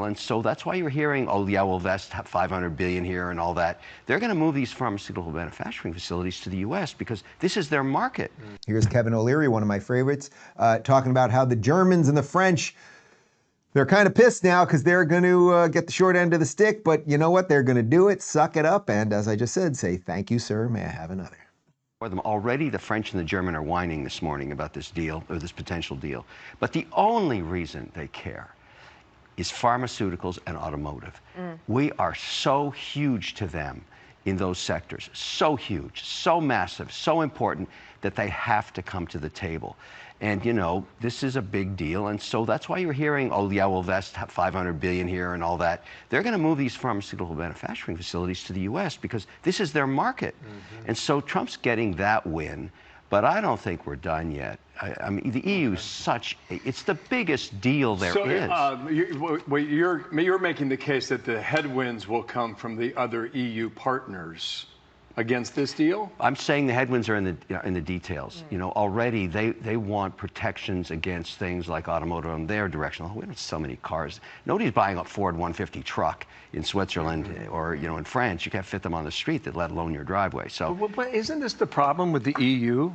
And so that's why you're hearing, oh, yeah, we'll invest $500 billion here and all that. They're going to move these pharmaceutical manufacturing facilities to the U.S. because this is their market. Here's Kevin O'Leary, one of my favorites, talking about how the Germans and the French, they're kind of pissed now because they're going to get the short end of the stick, but you know what? They're going to do it, suck it up, and as I just said, say, thank you, sir, may I have another? For them. Already the French and the German are whining this morning about this deal, or this potential deal. But the only reason they care is pharmaceuticals and automotive. We are so huge to them in those sectors, so huge, so massive, so important that they have to come to the table. And you know, this is a big deal, and so that's why you're hearing, oh yeah, we'll invest $500 billion here and all that. They're going to move these pharmaceutical manufacturing facilities to the U.S. because this is their market. And so Trump's getting that win, but I don't think we're done yet. I mean, the EU is such, it's the biggest deal there is. You're making the case that the headwinds will come from the other EU partners against this deal? I'm saying the headwinds are in the details. You know, already they want protections against things like automotive in their direction. Oh, we don't have so many cars. Nobody's buying a Ford 150 truck in Switzerland or, you know, in France. You can't fit them on the street, let alone your driveway. So, but isn't this the problem with the EU,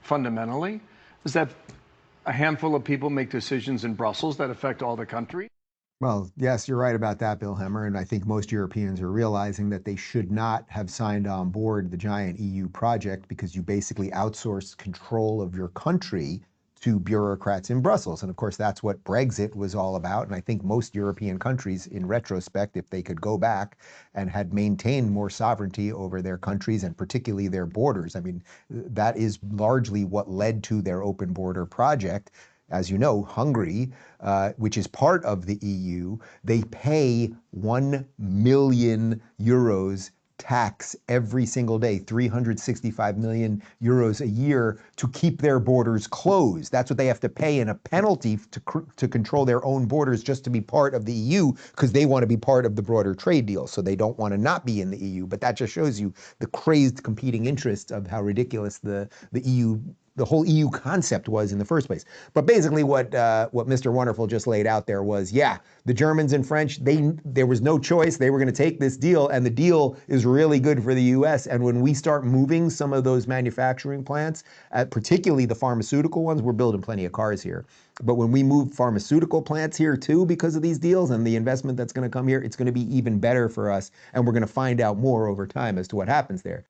fundamentally? Is that a handful of people make decisions in Brussels that affect all the country? Well, yes, you're right about that, Bill Hemmer, and I think most Europeans are realizing that they should not have signed on board the giant EU project because you basically outsource control of your country to bureaucrats in Brussels. And of course, that's what Brexit was all about. And I think most European countries, in retrospect, if they could go back and had maintained more sovereignty over their countries and particularly their borders, I mean, that is largely what led to their open border project. As you know, Hungary, which is part of the EU, they pay 1 million euros tax every single day, 365 million euros a year to keep their borders closed. That's what they have to pay in a penalty to control their own borders just to be part of the EU because they want to be part of the broader trade deal. So they don't want to not be in the EU. But that just shows you the crazed competing interests of how ridiculous the EU, the whole EU concept was in the first place. But basically what Mr. Wonderful just laid out there was, yeah, the Germans and French, there was no choice. They were going to take this deal, and the deal is really good for the US. And when we start moving some of those manufacturing plants, particularly the pharmaceutical ones, we're building plenty of cars here. But when we move pharmaceutical plants here too because of these deals and the investment that's going to come here, it's going to be even better for us. And we're going to find out more over time as to what happens there.